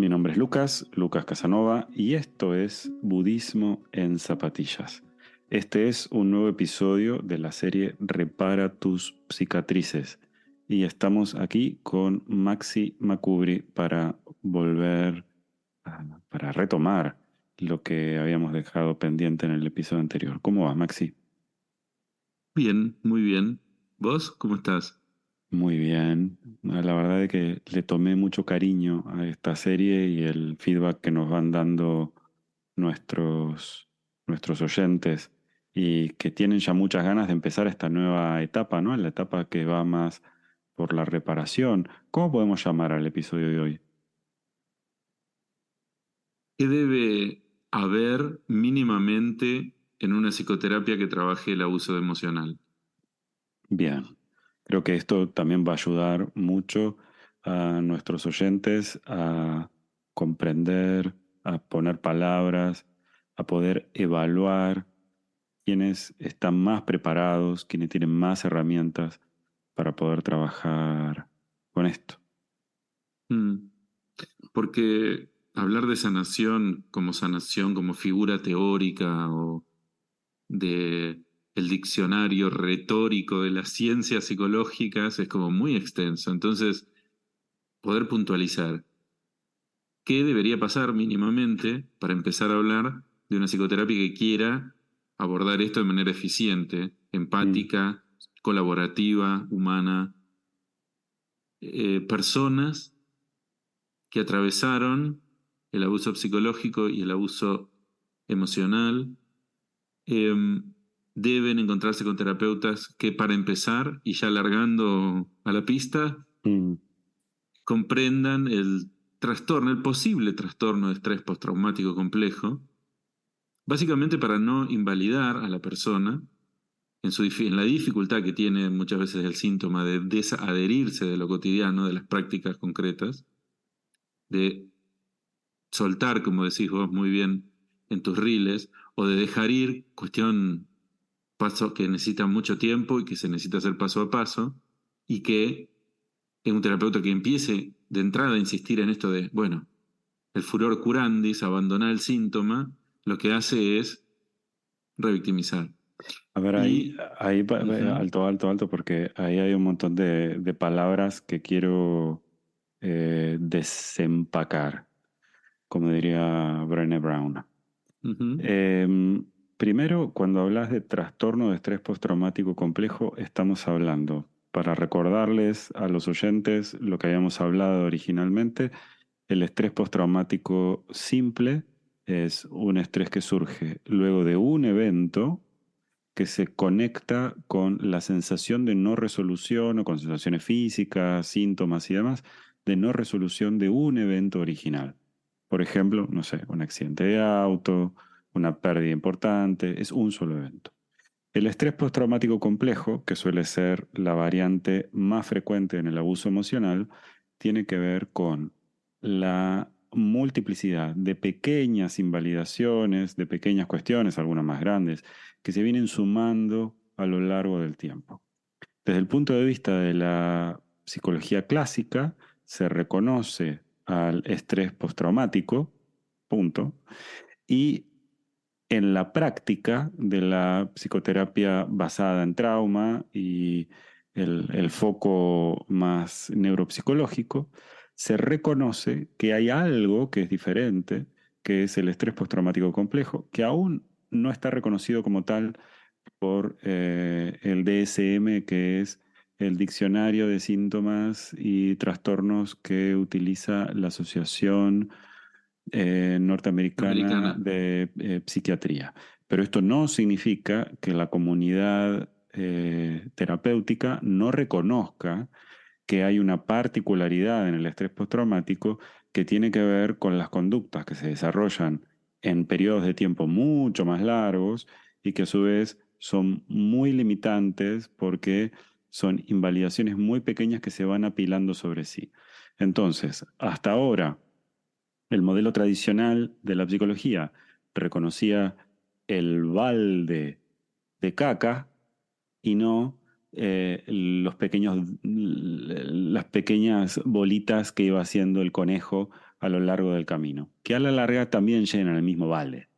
Mi nombre es Lucas Casanova, y esto es Budismo en Zapatillas. Este es un nuevo episodio de la serie Repara tus cicatrices, y estamos aquí con Maxi Macubri para para retomar lo que habíamos dejado pendiente en el episodio anterior. ¿Cómo vas, Maxi? Bien, muy bien. ¿Vos cómo estás? Muy bien. La verdad es que le tomé mucho cariño a esta serie y el feedback que nos van dando nuestros, nuestros oyentes, y que tienen ya muchas ganas de empezar esta nueva etapa, ¿no? La etapa que va más por la reparación. ¿Cómo podemos llamar al episodio de hoy? ¿Qué debe haber mínimamente en una psicoterapia que trabaje el abuso emocional? Bien. Creo que esto también va a ayudar mucho a nuestros oyentes a comprender, a poner palabras, a poder evaluar quienes están más preparados, quienes tienen más herramientas para poder trabajar con esto. Mm, Porque hablar de sanación, como figura teórica o de el diccionario retórico de las ciencias psicológicas es como muy extenso. Entonces, poder puntualizar qué debería pasar mínimamente para empezar a hablar de una psicoterapia que quiera abordar esto de manera eficiente, Mm, empática, colaborativa, humana. Personas que atravesaron el abuso psicológico y el abuso emocional eh, deben encontrarse con terapeutas que, para empezar, y ya largando a la pista, mm. comprendan el trastorno, el posible trastorno de estrés postraumático complejo, básicamente para no invalidar a la persona en la dificultad que tiene muchas veces el síntoma de desadherirse de lo cotidiano, de las prácticas concretas, de soltar, como decís vos muy bien en tus reels, o de dejar ir, cuestión paso que necesita mucho tiempo y que se necesita hacer paso a paso, y que es un terapeuta que empiece de entrada a insistir en esto de, bueno, el furor curandis, abandonar el síntoma, lo que hace es revictimizar. A ver, Y ujú, alto, alto, alto, porque ahí hay un montón de palabras que quiero desempacar, como diría Brené Brown. ujú, Primero, cuando hablas de trastorno de estrés postraumático complejo, estamos hablando, para recordarles a los oyentes lo que habíamos hablado originalmente, el estrés postraumático simple es un estrés que surge luego de un evento que se conecta con la sensación de no resolución, o con sensaciones físicas, síntomas y demás, de no resolución de un evento original. Por ejemplo, no sé, un accidente de auto, una pérdida importante, es un solo evento. El estrés postraumático complejo, que suele ser la variante más frecuente en el abuso emocional, tiene que ver con la multiplicidad de pequeñas invalidaciones, de pequeñas cuestiones, algunas más grandes, que se vienen sumando a lo largo del tiempo. Desde el punto de vista de la psicología clásica, se reconoce al estrés postraumático, punto, y en la práctica de la psicoterapia basada en trauma y el foco más neuropsicológico, se reconoce que hay algo que es diferente, que es el estrés postraumático complejo, que aún no está reconocido como tal por el DSM, que es el Diccionario de Síntomas y Trastornos que utiliza la Asociación Norteamericana americana. de Psiquiatría. Pero esto no significa que la comunidad terapéutica no reconozca que hay una particularidad en el estrés postraumático que tiene que ver con las conductas que se desarrollan en periodos de tiempo mucho más largos, y que a su vez son muy limitantes porque son invalidaciones muy pequeñas que se van apilando sobre sí. Entonces, hasta ahora, el modelo tradicional de la psicología reconocía el balde de caca y no las pequeñas bolitas que iba haciendo el conejo a lo largo del camino, que a la larga también llegan al mismo vale.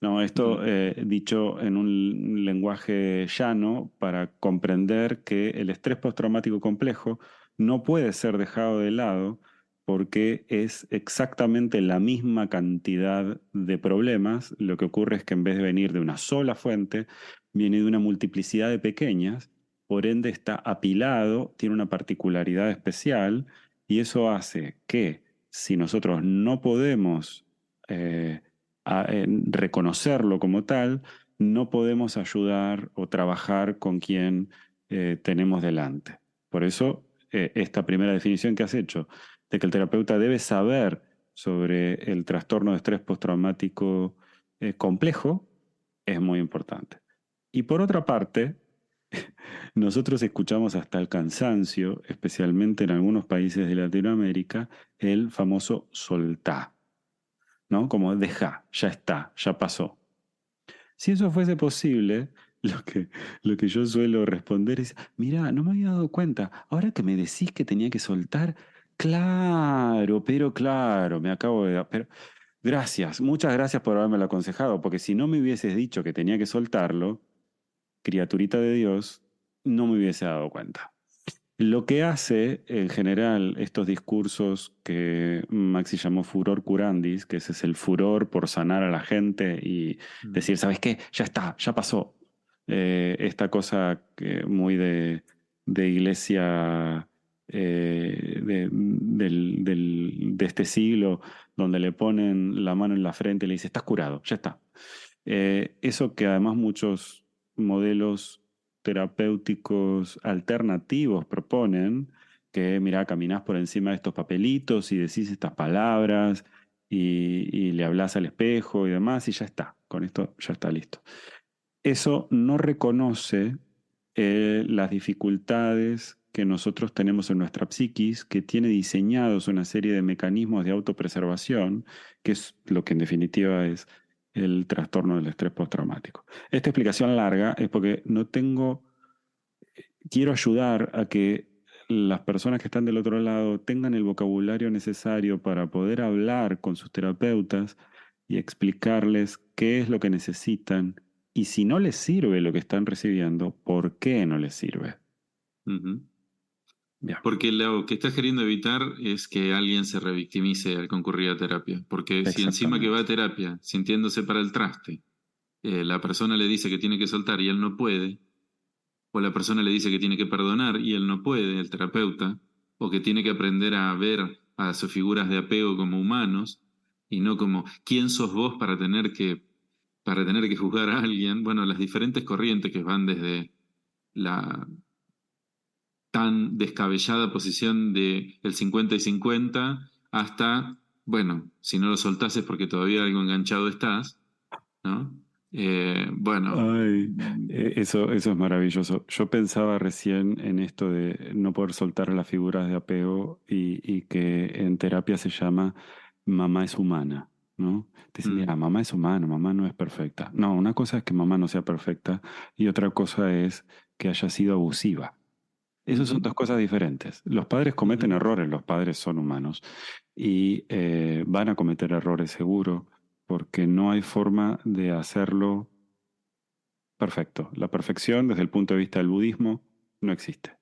No, esto Mm, dicho en un lenguaje llano para comprender que el estrés postraumático complejo no puede ser dejado de lado porque es exactamente la misma cantidad de problemas. Lo que ocurre es que en vez de venir de una sola fuente, viene de una multiplicidad de pequeñas, por ende está apilado, tiene una particularidad especial y eso hace que si nosotros no podemos reconocerlo como tal, no podemos ayudar o trabajar con quien tenemos delante. Por eso, esta primera definición que has hecho, de que el terapeuta debe saber sobre el trastorno de estrés postraumático complejo, es muy importante. Y por otra parte, nosotros escuchamos hasta el cansancio, especialmente en algunos países de Latinoamérica, el famoso soltá, ¿no? Como deja, ya está, ya pasó. Si eso fuese posible, lo que yo suelo responder es, mira, no me había dado cuenta, ahora que me decís que tenía que soltar, claro, pero claro, me acabo de... Pero, gracias, muchas gracias por haberme lo aconsejado, porque si no me hubieses dicho que tenía que soltarlo, criaturita de Dios, no me hubiese dado cuenta. Lo que hace en general estos discursos que Maxi llamó furor curandis, que ese es el furor por sanar a la gente y mm, decir, ¿sabes qué? Ya está, ya pasó. Esta cosa muy de iglesia de este siglo, donde le ponen la mano en la frente y le dice, estás curado, ya está. Eso que además muchos modelos terapéuticos alternativos proponen, que mira, caminás por encima de estos papelitos y decís estas palabras y le hablas al espejo y demás y ya está, con esto ya está listo. Eso no reconoce las dificultades que nosotros tenemos en nuestra psiquis, que tiene diseñados una serie de mecanismos de autopreservación, que es lo que en definitiva es el trastorno del estrés postraumático. Esta explicación larga es porque no tengo, quiero ayudar a que las personas que están del otro lado tengan el vocabulario necesario para poder hablar con sus terapeutas y explicarles qué es lo que necesitan y si no les sirve lo que están recibiendo, ¿por qué no les sirve? ujú. Bien, Porque lo que estás queriendo evitar es que alguien se revictimice al concurrir a terapia. Porque si encima que va exactamente. a terapia sintiéndose para el traste, la persona le dice que tiene que soltar y él no puede, o la persona le dice que tiene que perdonar y él no puede, el terapeuta, o que tiene que aprender a ver a sus figuras de apego como humanos y no como ¿quién sos vos para tener que juzgar a alguien? Bueno, las diferentes corrientes que van desde la tan descabellada posición de el 50 y 50 hasta, bueno, si no lo soltás es porque todavía algo enganchado estás, ¿no? Bueno, Ay, eso es maravilloso. Yo pensaba recién en esto de no poder soltar las figuras de apego y que en terapia se llama mamá es humana, ¿no? Te dicen, mira, mm, mamá es humana, mamá no es perfecta. No, una cosa es que mamá no sea perfecta y otra cosa es que haya sido abusiva. Esas son ujú, dos cosas diferentes. Los padres cometen ujú, errores, los padres son humanos y van a cometer errores seguro porque no hay forma de hacerlo perfecto. La perfección desde el punto de vista del budismo no existe.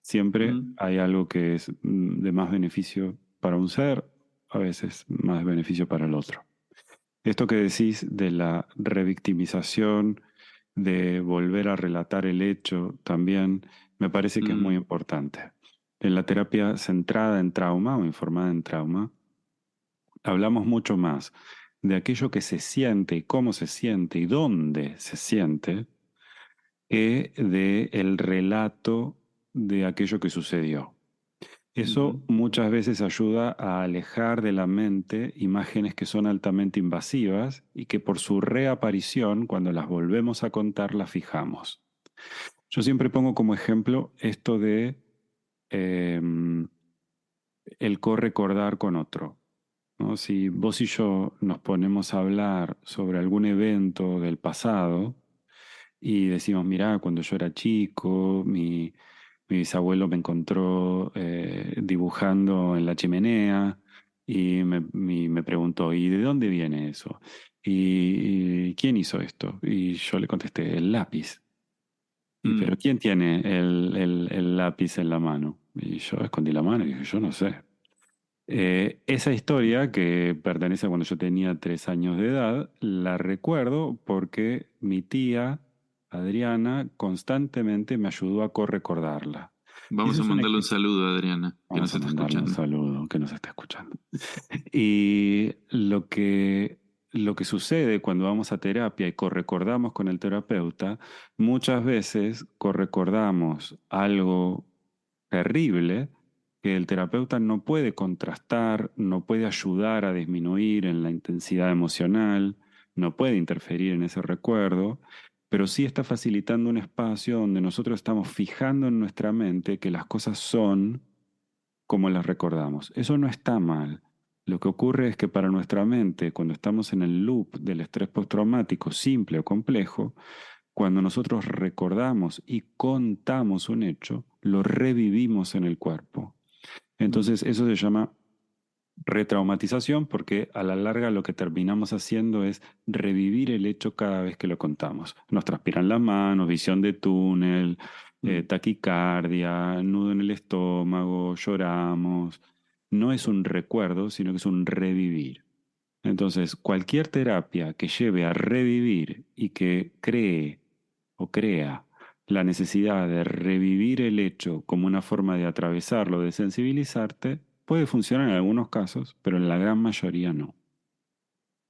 Siempre mm, hay algo que es de más beneficio para un ser, a veces más beneficio para el otro. Esto que decís de la revictimización, de volver a relatar el hecho, también me parece que es muy mm, importante. En la terapia centrada en trauma o informada en trauma, hablamos mucho más de aquello que se siente y cómo se siente y dónde se siente, que de el relato de aquello que sucedió. ujú, Eso muchas veces ayuda a alejar de la mente imágenes que son altamente invasivas y que por su reaparición, cuando las volvemos a contar, las fijamos. Yo siempre pongo como ejemplo esto de eh, el correcordar con otro, ¿no? Si vos y yo nos ponemos a hablar sobre algún evento del pasado, y decimos, mirá, cuando yo era chico, mi bisabuelo me encontró dibujando en la chimenea y me preguntó, ¿y de dónde viene eso? ¿Y quién hizo esto? Y yo le contesté, el lápiz. Y Mm. pero ¿quién tiene el lápiz en la mano? Y yo escondí la mano y dije, yo no sé. Esa historia, que pertenece a cuando yo tenía 3 años de edad, la recuerdo porque mi tía, Adriana, constantemente me ayudó a correcordarla. Y ese Vamos a es un mandarle un ejemplo. saludo a Adriana, que Vamos nos a está mandarle un escuchando. saludo que nos está escuchando. Y lo que sucede cuando vamos a terapia y correcordamos con el terapeuta, muchas veces correcordamos algo terrible que el terapeuta no puede contrastar, no puede ayudar a disminuir en la intensidad emocional, no puede interferir en ese recuerdo, pero sí está facilitando un espacio donde nosotros estamos fijando en nuestra mente que las cosas son como las recordamos. Eso no está mal. Lo que ocurre es que para nuestra mente, cuando estamos en el loop del estrés postraumático simple o complejo, cuando nosotros recordamos y contamos un hecho, lo revivimos en el cuerpo. Mm. Entonces eso se llama retraumatización porque a la larga lo que terminamos haciendo es revivir el hecho cada vez que lo contamos. Nos transpiran las manos, visión de túnel, Mm. taquicardia, nudo en el estómago, lloramos. No es un recuerdo, sino que es un revivir. Entonces, cualquier terapia que lleve a revivir y que cree o crea la necesidad de revivir el hecho como una forma de atravesarlo, de sensibilizarte, puede funcionar en algunos casos, pero en la gran mayoría no.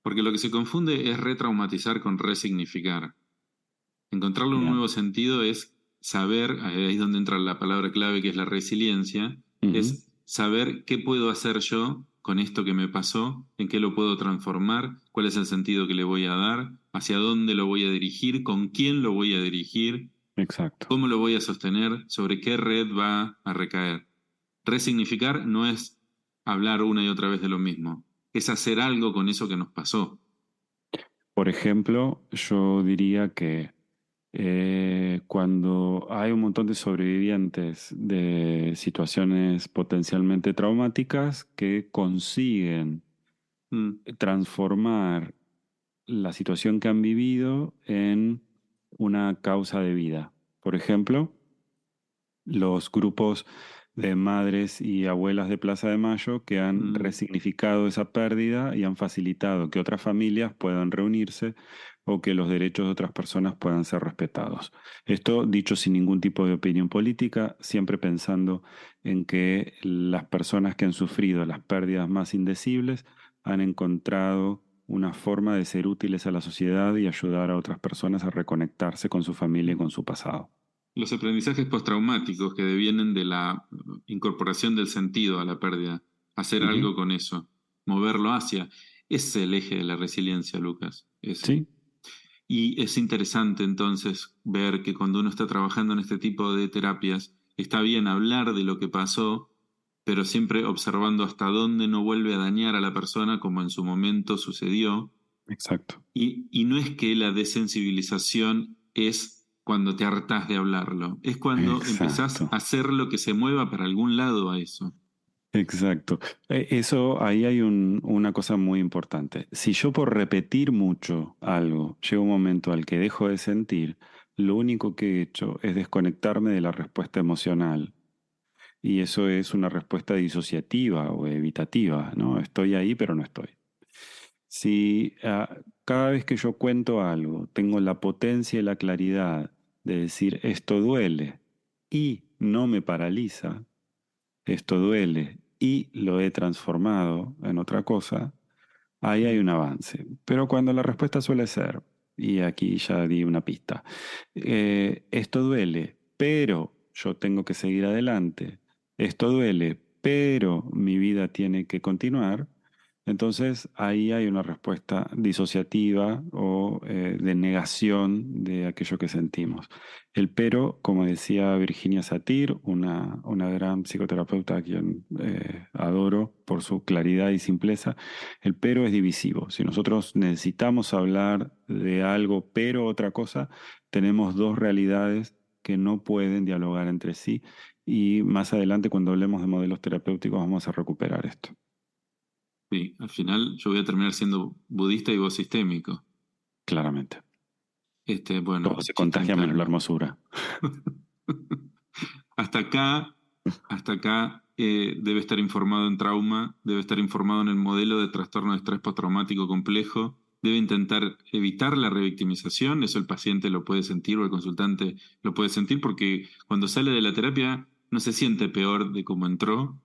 Porque lo que se confunde es retraumatizar con resignificar. Encontrarle un Bien. nuevo sentido es saber, ahí es donde entra la palabra clave que es la resiliencia, Ujú. es saber qué puedo hacer yo con esto que me pasó, en qué lo puedo transformar, cuál es el sentido que le voy a dar, hacia dónde lo voy a dirigir, con quién lo voy a dirigir, Exacto. cómo lo voy a sostener, sobre qué red va a recaer. Resignificar no es hablar una y otra vez de lo mismo, es hacer algo con eso que nos pasó. Por ejemplo, yo diría que cuando hay un montón de sobrevivientes de situaciones potencialmente traumáticas que consiguen Mm. transformar la situación que han vivido en una causa de vida. Por ejemplo, los grupos de madres y abuelas de Plaza de Mayo que han Mm. resignificado esa pérdida y han facilitado que otras familias puedan reunirse o que los derechos de otras personas puedan ser respetados. Esto dicho sin ningún tipo de opinión política, siempre pensando en que las personas que han sufrido las pérdidas más indecibles han encontrado una forma de ser útiles a la sociedad y ayudar a otras personas a reconectarse con su familia y con su pasado. Los aprendizajes postraumáticos que devienen de la incorporación del sentido a la pérdida, hacer Ujú. algo con eso, moverlo hacia, ese es el eje de la resiliencia, Lucas, ese. Sí, Y es interesante entonces ver que cuando uno está trabajando en este tipo de terapias, está bien hablar de lo que pasó, pero siempre observando hasta dónde no vuelve a dañar a la persona como en su momento sucedió. exacto. Y no es que la desensibilización es cuando te hartás de hablarlo, es cuando empezás Exacto, a hacer lo que se mueva para algún lado a eso. exacto. Eso, ahí hay una cosa muy importante. Si yo por repetir mucho algo, llega un momento al que dejo de sentir, lo único que he hecho es desconectarme de la respuesta emocional. Y eso es una respuesta disociativa o evitativa, ¿no? Estoy ahí, pero no estoy. Si cada vez que yo cuento algo, tengo la potencia y la claridad de decir esto duele y no me paraliza, esto duele y lo he transformado en otra cosa, ahí hay un avance. Pero cuando la respuesta suele ser, y aquí ya di una pista, esto duele, pero yo tengo que seguir adelante, esto duele, pero mi vida tiene que continuar, entonces ahí hay una respuesta disociativa o de negación de aquello que sentimos. El pero, como decía Virginia Satir, una gran psicoterapeuta a quien adoro por su claridad y simpleza, el pero es divisivo. Si nosotros necesitamos hablar de algo pero otra cosa, tenemos dos realidades que no pueden dialogar entre sí y más adelante cuando hablemos de modelos terapéuticos vamos a recuperar esto. Sí, al final yo voy a terminar siendo budista y vos sistémico. claramente. Todo Bueno, se contagia menos la chiquintano. hermosura. Hasta acá, hasta acá debe estar informado en trauma, debe estar informado en el modelo de trastorno de estrés postraumático complejo, debe intentar evitar la revictimización, eso el paciente lo puede sentir o el consultante lo puede sentir porque cuando sale de la terapia no se siente peor de cómo entró,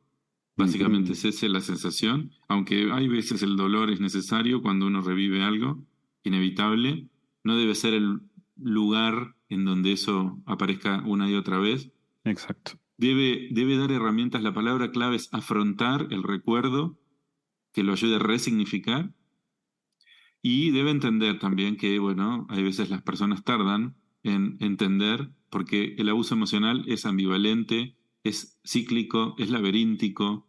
básicamente Ujú. es esa la sensación, aunque hay veces el dolor es necesario cuando uno revive algo inevitable, no debe ser el lugar en donde eso aparezca una y otra vez. Exacto. Debe dar herramientas, la palabra clave es afrontar el recuerdo, que lo ayude a resignificar, y debe entender también que, bueno, hay veces las personas tardan en entender, porque el abuso emocional es ambivalente, es cíclico, es laberíntico,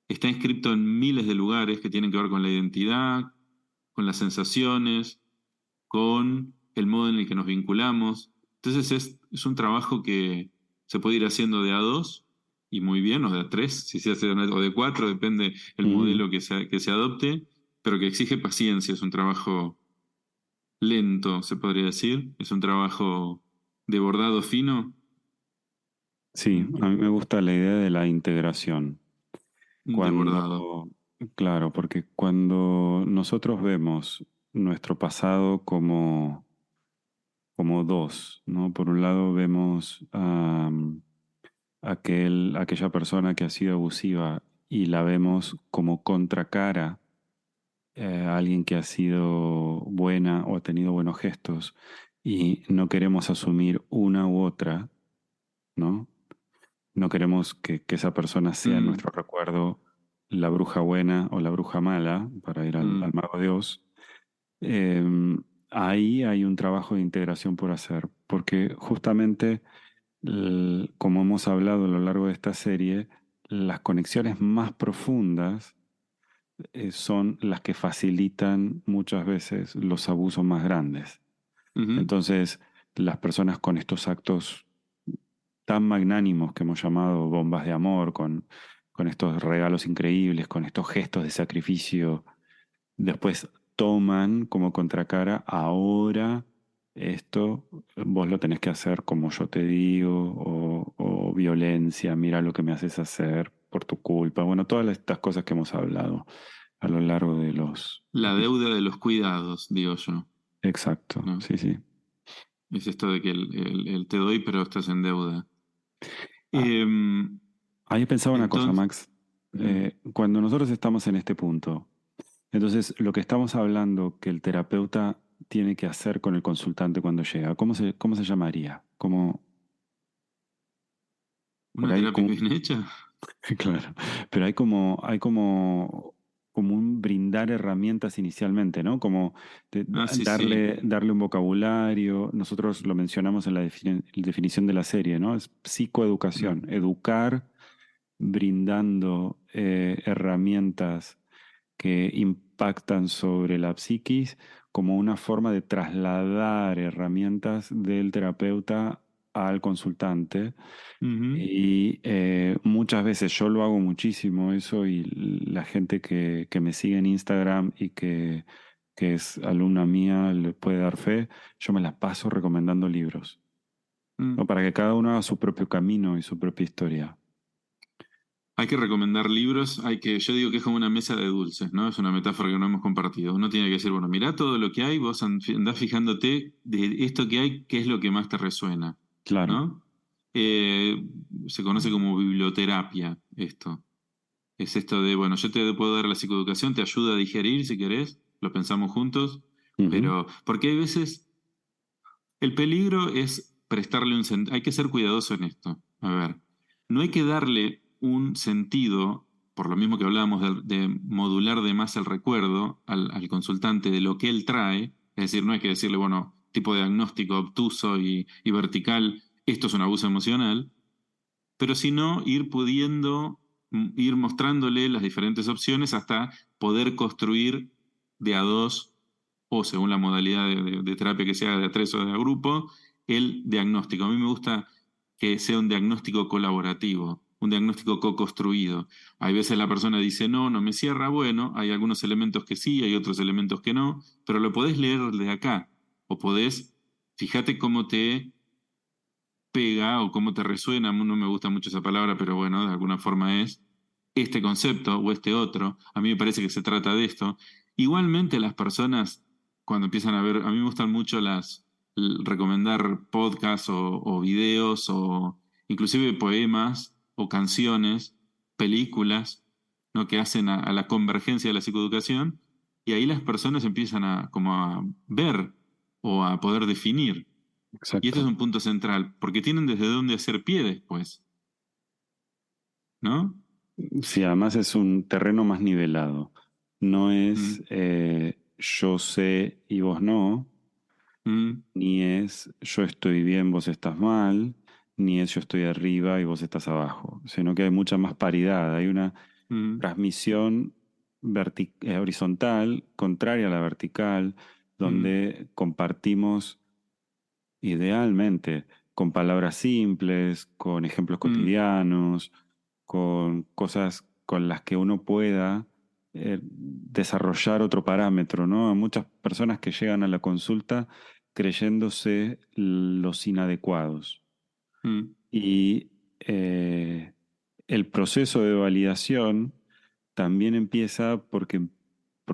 está inscrito en miles de lugares que tienen que ver con la identidad, con las sensaciones, con el modo en el que nos vinculamos. Entonces es un trabajo que se puede ir haciendo de a dos y muy bien, o de a tres, si se hace o de cuatro, depende el Mm, modelo que se adopte, pero que exige paciencia, es un trabajo lento, se podría decir, es un trabajo de bordado fino, sí, a mí me gusta la idea de la integración. de bordado. Cuando, claro, porque cuando nosotros vemos nuestro pasado como dos, ¿no? Por un lado vemos aquella persona que ha sido abusiva y la vemos como contracara a alguien que ha sido buena o ha tenido buenos gestos y no queremos asumir una u otra, ¿no? No queremos que esa persona sea en Mm, nuestro recuerdo la bruja buena o la bruja mala, para ir al mm, mago Dios. Eh, ahí hay un trabajo de integración por hacer, porque justamente, como hemos hablado a lo largo de esta serie, las conexiones más profundas son las que facilitan muchas veces los abusos más grandes. ujú, Entonces, las personas con estos actos tan magnánimos que hemos llamado bombas de amor, con estos regalos increíbles, con estos gestos de sacrificio, después toman como contracara, ahora esto vos lo tenés que hacer como yo te digo, o violencia, mira lo que me haces hacer por tu culpa. Bueno, todas estas cosas que hemos hablado a lo largo de los la episodios. deuda de los cuidados, digo yo, Exacto, ¿no? sí, sí. Es esto de que el te doy, pero estás en deuda. Ah, Em, ahí pensaba una cosa, entonces, Max. mm, Cuando nosotros estamos en este punto, entonces lo que estamos hablando que el terapeuta tiene que hacer con el consultante cuando llega, cómo se llamaría? Como, ¿una porque hay terapia como, bien hecha? claro, pero como un brindar herramientas inicialmente, ¿no? Como Ah, sí, sí. darle un vocabulario. Nosotros lo mencionamos en la definición de la serie, ¿no? Es Mm, psicoeducación, educar brindando herramientas que impactan sobre la psiquis como una forma de trasladar herramientas del terapeuta al consultante. ujú, Y muchas veces yo lo hago muchísimo eso y la gente que me sigue en Instagram y que es alumna mía le puede dar fe, yo me la paso recomendando libros, mm. ¿no? Para que cada uno haga su propio camino y su propia historia. Hay que recomendar libros, yo digo que es como una mesa de dulces, ¿no? Es una metáfora que no hemos compartido. Uno tiene que decir, bueno, mirá todo lo que hay, vos andás fijándote de esto que hay, qué es lo que más te resuena, Claro. ¿no? Eh, Se conoce como biblioterapia esto. Es esto de, bueno, yo te puedo dar la psicoeducación, te ayuda a digerir si querés, lo pensamos juntos, Ujú. pero porque hay veces el peligro es prestarle un sentido, hay que ser cuidadoso en esto. A ver, no hay que darle un sentido, por lo mismo que hablábamos de modular de más el recuerdo al consultante de lo que él trae, es decir, no hay que decirle, bueno, tipo de diagnóstico obtuso y vertical, esto es un abuso emocional, pero sino ir pudiendo, ir mostrándole las diferentes opciones hasta poder construir de a dos, o según la modalidad de terapia que sea de a tres o de a grupo, el diagnóstico. A mí me gusta que sea un diagnóstico colaborativo. un diagnóstico co-construido. Hay veces la persona dice, no, no me cierra, bueno, hay algunos elementos que sí, hay otros elementos que no, pero lo podés leer de acá, o podés, fíjate cómo te pega o cómo te resuena, no me gusta mucho esa palabra, pero bueno, de alguna forma es este concepto o este otro. A mí me parece que se trata de esto. Igualmente las personas, cuando empiezan a ver, a mí me gustan mucho recomendar podcasts o videos o inclusive poemas o canciones, películas, ¿no? Que hacen a la convergencia de la psicoeducación, y ahí las personas empiezan a como a ver o a poder definir. Y este es Exacto. un punto central, porque tienen desde dónde hacer pie después, ¿no? Sí, además es un terreno más nivelado. No es Mm, yo sé y vos no, mm, ni es yo estoy bien, vos estás mal, ni es yo estoy arriba y vos estás abajo, sino que hay mucha más paridad, hay una mm, transmisión horizontal, contraria a la vertical, mm, donde compartimos idealmente con palabras simples, con ejemplos mm, cotidianos, con cosas con las que uno pueda desarrollar otro parámetro, ¿no? Hay muchas personas que llegan a la consulta creyéndose los inadecuados. mm, Y el proceso de validación también empieza porque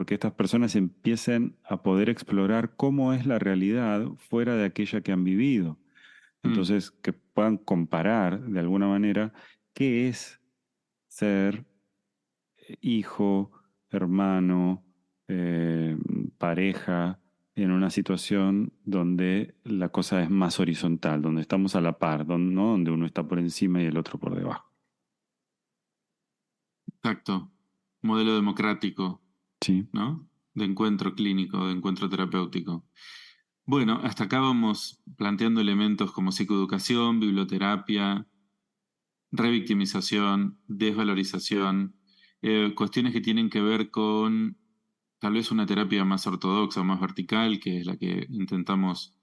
estas personas empiezan a poder explorar cómo es la realidad fuera de aquella que han vivido. mm, Entonces, que puedan comparar de alguna manera qué es ser hijo, hermano, eh, pareja, en una situación donde la cosa es más horizontal, donde estamos a la par, ¿no? Donde uno está por encima y el otro por debajo. exacto. Modelo democrático, Sí. ¿no? De encuentro clínico, de encuentro terapéutico. Bueno, hasta acá vamos planteando elementos como psicoeducación, biblioterapia, revictimización, desvalorización, cuestiones que tienen que ver con tal vez una terapia más ortodoxa o más vertical, que es la que intentamos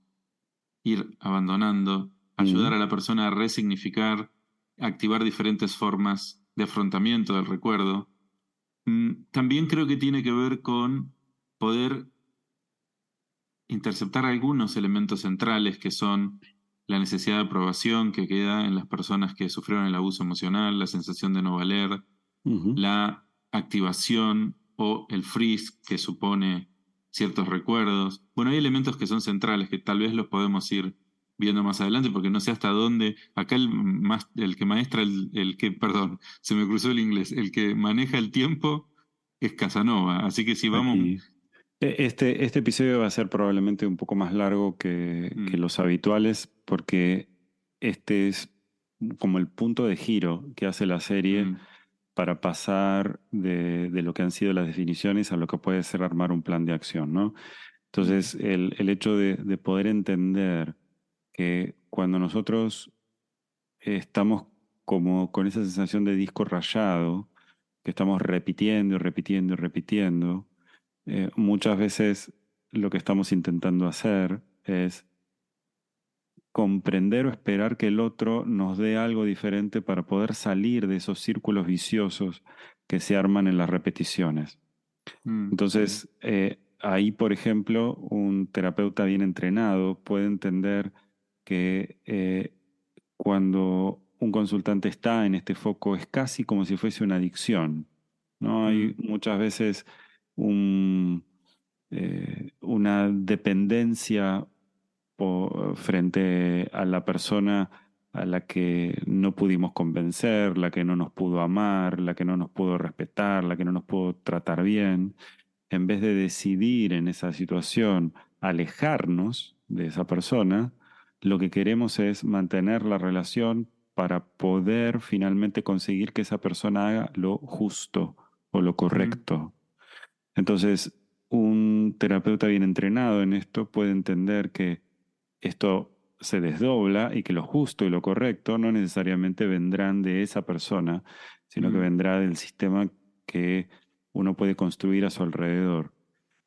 ir abandonando, ayudar Mm, a la persona a resignificar, activar diferentes formas de afrontamiento del recuerdo. También creo que tiene que ver con poder interceptar algunos elementos centrales que son la necesidad de aprobación que queda en las personas que sufrieron el abuso emocional, la sensación de no valer, ujú. la activación o el freeze que supone ciertos recuerdos. Bueno, hay elementos que son centrales que tal vez los podemos ir viendo más adelante porque no sé hasta dónde. Acá el que maestra, perdón, se me cruzó el inglés, el que maneja el tiempo es Casanova. Así que si vamos. Aquí. Este episodio va a ser probablemente un poco más largo que Mm, los habituales porque este es como el punto de giro que hace la serie mm, para pasar de lo que han sido las definiciones a lo que puede ser armar un plan de acción, ¿no? mm, Entonces, el hecho de poder entender que cuando nosotros estamos como con esa sensación de disco rayado, que estamos repitiendo y repitiendo y repitiendo, muchas veces lo que estamos intentando hacer es comprender o esperar que el otro nos dé algo diferente para poder salir de esos círculos viciosos que se arman en las repeticiones. mm, Entonces, ahí, por ejemplo, un terapeuta bien entrenado puede entender que cuando un consultante está en este foco es casi como si fuese una adicción, ¿no? Hay mm, muchas veces una dependencia frente a la persona a la que no pudimos convencer, la que no nos pudo amar, la que no nos pudo respetar, la que no nos pudo tratar bien. En vez de decidir en esa situación alejarnos de esa persona, lo que queremos es mantener la relación para poder finalmente conseguir que esa persona haga lo justo o lo mm, correcto. Entonces, un terapeuta bien entrenado en esto puede entender que esto se desdobla y que lo justo y lo correcto no necesariamente vendrán de esa persona, sino que mm, vendrá del sistema que uno puede construir a su alrededor.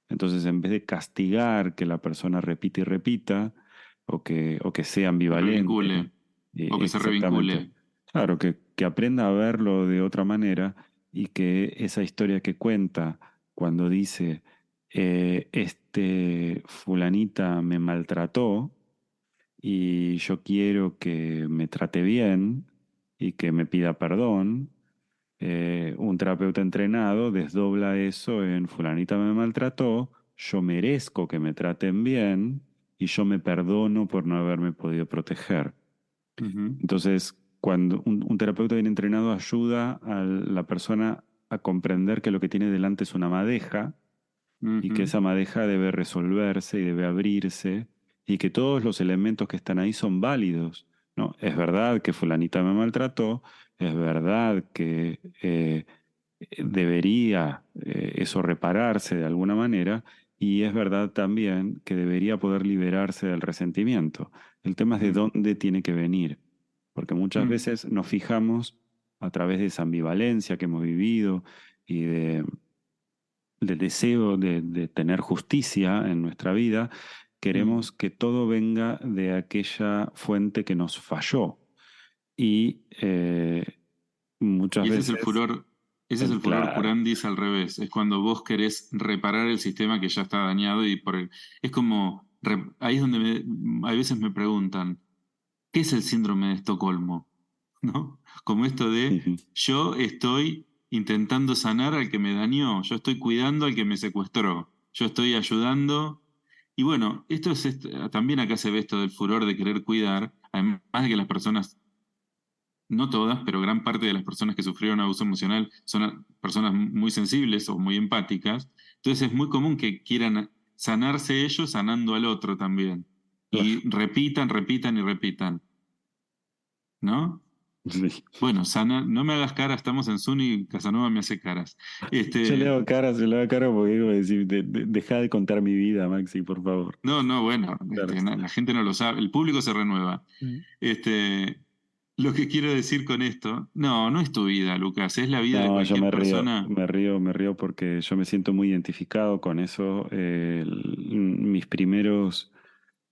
Entonces, en vez de castigar que la persona repita y repita, o que sea se revincule ambivalente, o que se revincule. exactamente, Claro, que aprenda a verlo de otra manera y que esa historia que cuenta cuando dice, este fulanita me maltrató y yo quiero que me trate bien y que me pida perdón, un terapeuta entrenado desdobla eso en fulanita me maltrató, yo merezco que me traten bien y yo me perdono por no haberme podido proteger. Ujú, Entonces, cuando un terapeuta bien entrenado ayuda a la persona a comprender que lo que tiene delante es una madeja y que ujú, esa madeja debe resolverse y debe abrirse y que todos los elementos que están ahí son válidos, ¿no? Es verdad que fulanita me maltrató, es verdad que debería eso repararse de alguna manera y es verdad también que debería poder liberarse del resentimiento. El tema es de mm, dónde tiene que venir, porque muchas mm, veces nos fijamos a través de esa ambivalencia que hemos vivido y del deseo de tener justicia en nuestra vida, mm. queremos que todo venga de aquella fuente que nos falló. Y muchas Y veces, ese es el furor claro, curandis al revés. Es cuando vos querés reparar el sistema que ya está dañado es como, ahí es donde a veces me preguntan, ¿qué es el síndrome de Estocolmo? ¿No? Como esto de, ujú, yo estoy intentando sanar al que me dañó, yo estoy cuidando al que me secuestró, yo estoy ayudando. Y bueno, también acá se ve esto del furor de querer cuidar, además de que las personas, no todas, pero gran parte de las personas que sufrieron abuso emocional son personas muy sensibles o muy empáticas. Entonces es muy común que quieran sanarse ellos sanando al otro también. claro, Y repitan, repitan y repitan, ¿no? sí. Bueno, sana, no me hagas caras, estamos en Zoom y Casanova me hace caras. Yo le Este, hago caras, yo le hago cara porque digo, decir, deja de contar mi vida, Maxi, por favor. no, no, bueno, Claro. la gente no lo sabe, el público se renueva. Mm. Este, lo que quiero decir con esto, no, no es tu vida, Lucas, es la vida de No, yo cualquier persona. me río porque yo me siento muy identificado con eso.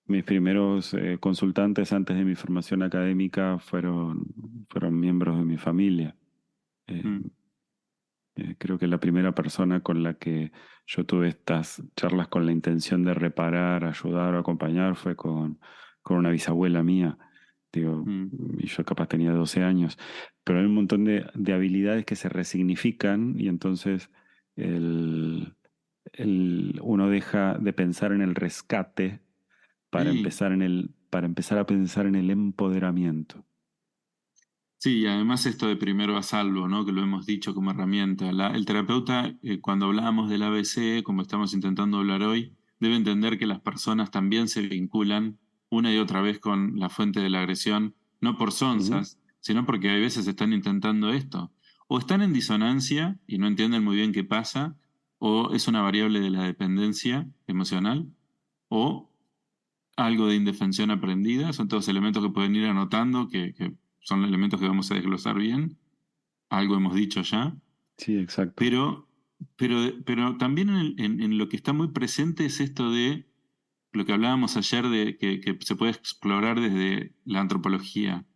Mis primeros consultantes antes de mi formación académica fueron miembros de mi familia. Eh, Mm, Creo que la primera persona con la que yo tuve estas charlas con la intención de reparar, ayudar o acompañar fue con una bisabuela mía. Digo, mm. y yo capaz tenía 12 años, pero hay un montón de habilidades que se resignifican y entonces el, uno deja de pensar en el rescate Sí, para empezar a pensar en el empoderamiento. sí, y además esto de primero a salvo, ¿no? Que lo hemos dicho como herramienta. El terapeuta, cuando hablábamos del ABC, como estamos intentando hablar hoy, debe entender que las personas también se vinculan una y otra vez con la fuente de la agresión, no por Ujú, sonzas, sino porque a veces están intentando esto. O están en disonancia y no entienden muy bien qué pasa, o es una variable de la dependencia emocional, o algo de indefensión aprendida, son todos elementos que pueden ir anotando, que son elementos que vamos a desglosar bien, algo hemos dicho ya, sí, exacto. pero, pero también en lo que está muy presente es esto de lo que hablábamos ayer de que se puede explorar desde la antropología,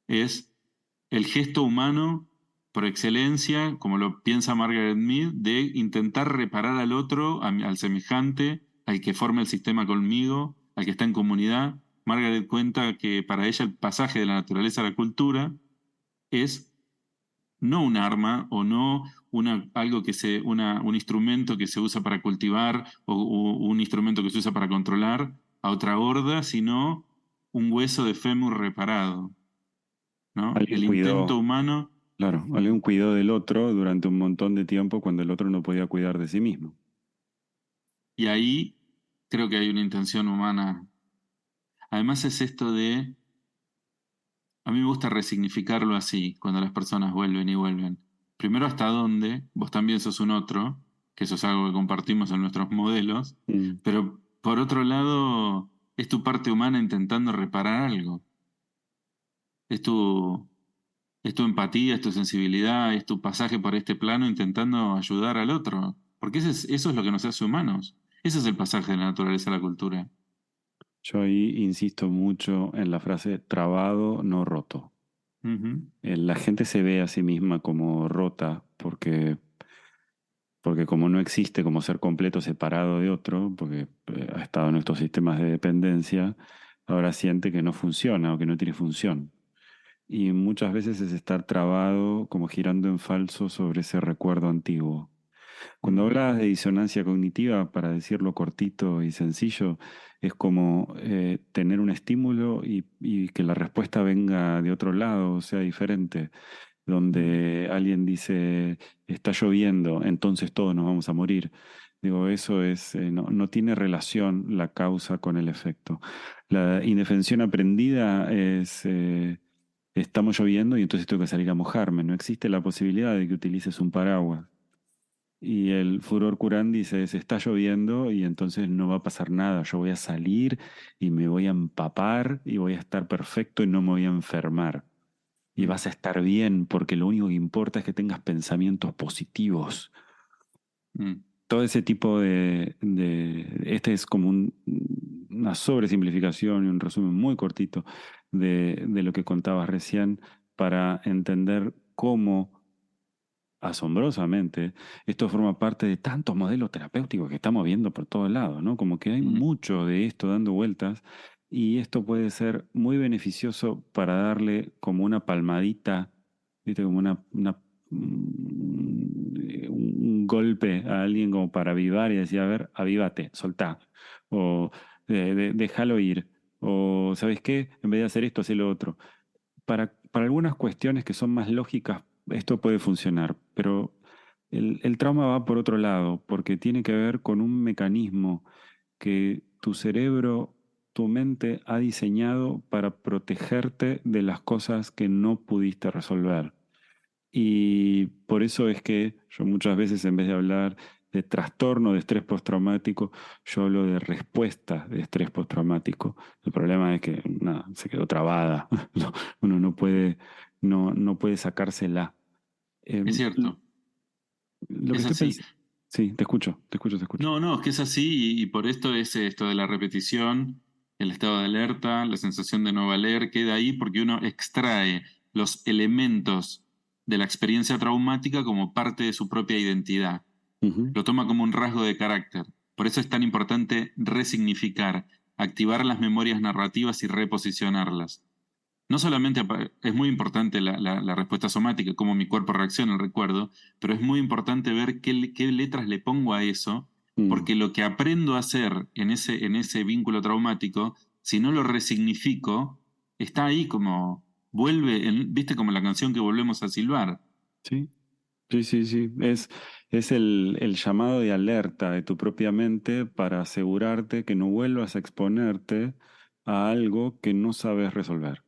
es el gesto humano por excelencia, como lo piensa Margaret Mead, de intentar reparar al otro, al semejante, al que forma el sistema conmigo, al que está en comunidad. Margaret cuenta que para ella el pasaje de la naturaleza a la cultura es no un arma o no un instrumento que se usa para cultivar o un instrumento que se usa para controlar a otra horda, sino un hueso de fémur reparado, ¿no? Alguien El intento cuidó. humano. Claro, Mm. alguien cuidó del otro durante un montón de tiempo cuando el otro no podía cuidar de sí mismo. Y ahí creo que hay una intención humana. Además es esto de, a mí me gusta resignificarlo así, cuando las personas vuelven y vuelven. Primero, hasta dónde, vos también sos un otro, que eso es algo que compartimos en nuestros modelos, Mm. pero por otro lado, es tu parte humana intentando reparar algo. Es es tu empatía, es tu sensibilidad, es tu pasaje por este plano intentando ayudar al otro. Porque eso es lo que nos hace humanos. Ese es el pasaje de la naturaleza a la cultura. Yo ahí insisto mucho en la frase trabado, no roto. Ujú, La gente se ve a sí misma como rota porque como no existe como ser completo separado de otro, porque ha estado en estos sistemas de dependencia, ahora siente que no funciona o que no tiene función. Y muchas veces es estar trabado, como girando en falso sobre ese recuerdo antiguo. Cuando ujú, hablas de disonancia cognitiva, para decirlo cortito y sencillo, es como tener un estímulo y que la respuesta venga de otro lado, o sea, diferente, mm, donde alguien dice, está lloviendo, entonces todos nos vamos a morir. Digo, eso es, no tiene relación la causa con el efecto. La indefensión aprendida es, estamos lloviendo y entonces tengo que salir a mojarme. No existe la posibilidad de que utilices un paraguas. Y el furor curandi dice, se está lloviendo y entonces no va a pasar nada. Yo voy a salir y me voy a empapar y voy a estar perfecto y no me voy a enfermar. Y mm, vas a estar bien porque lo único que importa es que tengas pensamientos positivos. mm. Todo ese tipo este es como una sobresimplificación y un resumen muy cortito de lo que contabas recién para entender cómo asombrosamente, esto forma parte de tantos modelos terapéuticos que estamos viendo por todos lados, ¿no? Como que hay Mm. mucho de esto dando vueltas y esto puede ser muy beneficioso para darle como una palmadita, ¿viste? Como un golpe a alguien como para avivar y decir, a ver, avívate, soltá, o déjalo ir, o ¿sabes qué? En vez de hacer esto, haz lo otro. Para algunas cuestiones que son más lógicas, esto puede funcionar, pero el trauma va por otro lado, porque tiene que ver con un mecanismo que tu cerebro, tu mente ha diseñado para protegerte de las cosas que no pudiste resolver. Y por eso es que yo muchas veces en vez de hablar de trastorno de estrés postraumático, yo hablo de respuesta de estrés postraumático. El problema es que nada, se quedó trabada. No, uno no puede sacársela. Es Eh, cierto, lo que es estoy así. pensando... Sí, te escucho, te escucho, te escucho. No, no, es que es así y por esto es esto de la repetición, el estado de alerta, la sensación de no valer, queda ahí porque uno extrae los elementos de la experiencia traumática como parte de su propia identidad. Ujú, Lo toma como un rasgo de carácter. Por eso es tan importante resignificar, activar las memorias narrativas y reposicionarlas. No solamente es muy importante la respuesta somática, cómo mi cuerpo reacciona al recuerdo, pero es muy importante ver qué letras le pongo a eso, mm, porque lo que aprendo a hacer en ese vínculo traumático, si no lo resignifico, está ahí como vuelve, viste como la canción que volvemos a silbar. sí, sí, sí, sí. Es el llamado de alerta de tu propia mente para asegurarte que no vuelvas a exponerte a algo que no sabes resolver.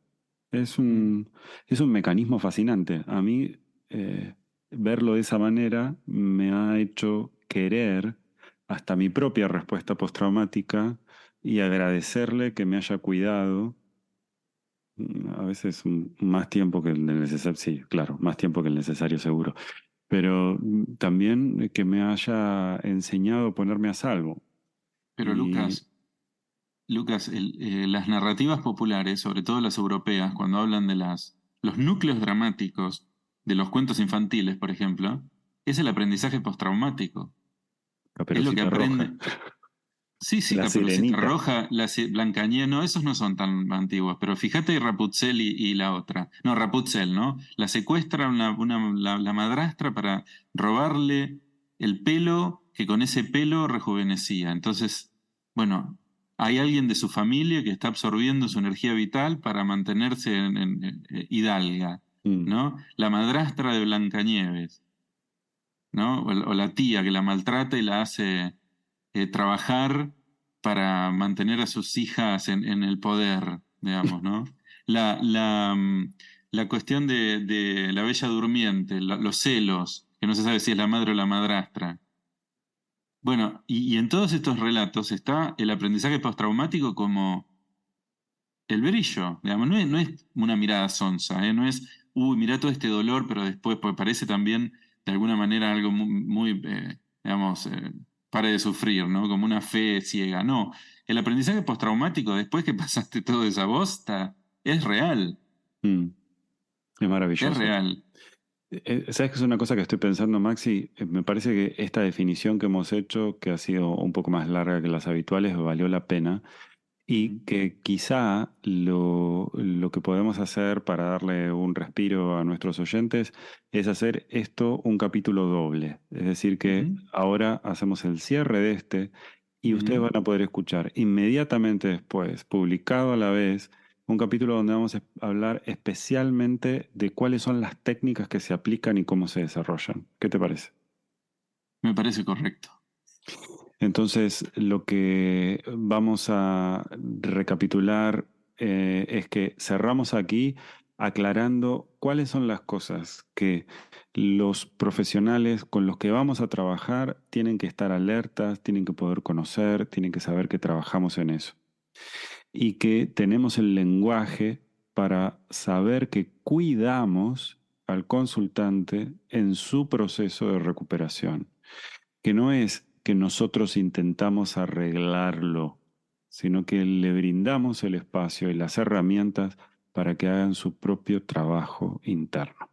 Es Mm. es un mecanismo fascinante. A mí, eh, verlo de esa manera me ha hecho querer hasta mi propia respuesta postraumática y agradecerle que me haya cuidado. A veces más tiempo que el necesario, sí, claro, más tiempo que el necesario seguro, pero también que me haya enseñado a ponerme a salvo. Pero Y Lucas, las narrativas populares, sobre todo las europeas, cuando hablan de los núcleos dramáticos de los cuentos infantiles, por ejemplo, es el aprendizaje postraumático. Es lo que Caperucita Roja, aprende. Sí, sí, La Caperucita Sirenita. Roja, Blancanieves, no, esos no son tan antiguos, pero fíjate Rapunzel y la otra. No, Rapunzel, ¿no? La secuestra la madrastra para robarle el pelo, que con ese pelo rejuvenecía. Entonces, bueno, hay alguien de su familia que está absorbiendo su energía vital para mantenerse hidalga, Mm, ¿no? La madrastra de Blancanieves, ¿no? O la tía que la maltrata y la hace trabajar para mantener a sus hijas en el poder, digamos, ¿no? La, la, mm, la cuestión de la Bella Durmiente, los celos, que no se sabe si es la madre o la madrastra. Bueno, y en todos estos relatos está el aprendizaje postraumático como el brillo, digamos, no es una mirada sonsa, ¿eh? No es, uy, mirá todo este dolor, pero después, pues parece también de alguna manera algo digamos, pare de sufrir, ¿no? Como una fe ciega. No, el aprendizaje postraumático, después que pasaste toda esa bosta, es real. mm. Es Es maravilloso. real. ¿Sabes qué es una cosa que estoy pensando, Maxi? Me parece que esta definición que hemos hecho, que ha sido un poco más larga que las habituales, valió la pena y Ujú, que quizá lo que podemos hacer para darle un respiro a nuestros oyentes es hacer esto un capítulo doble. Es decir, que ujú, ahora hacemos el cierre de este y ustedes ujú. van a poder escuchar inmediatamente después, publicado a la vez, un capítulo donde vamos a hablar especialmente de cuáles son las técnicas que se aplican y cómo se desarrollan. ¿Qué te parece? Me parece correcto. Entonces, lo que vamos a recapitular es que cerramos aquí aclarando cuáles son las cosas que los profesionales con los que vamos a trabajar tienen que estar alertas, tienen que poder conocer, tienen que saber que trabajamos en eso y que tenemos el lenguaje para saber que cuidamos al consultante en su proceso de recuperación, que no es que nosotros intentamos arreglarlo, sino que le brindamos el espacio y las herramientas para que hagan su propio trabajo interno.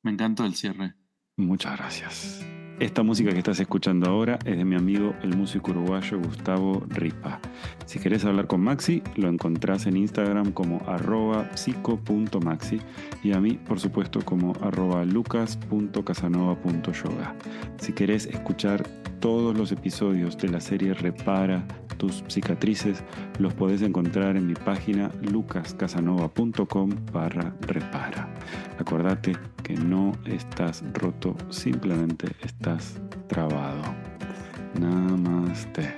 Me encantó el cierre. Muchas gracias. Esta música que estás escuchando ahora es de mi amigo el músico uruguayo Gustavo Ripa. Si querés hablar con Maxi, lo encontrás en Instagram como @psico.maxi y a mí, por supuesto, como @lucas.casanova.yoga. Si querés escuchar todos los episodios de la serie Repara tus cicatrices, los podés encontrar en mi página lucascasanova.com/repara. Acordate que no estás roto, simplemente estás trabado. Namaste.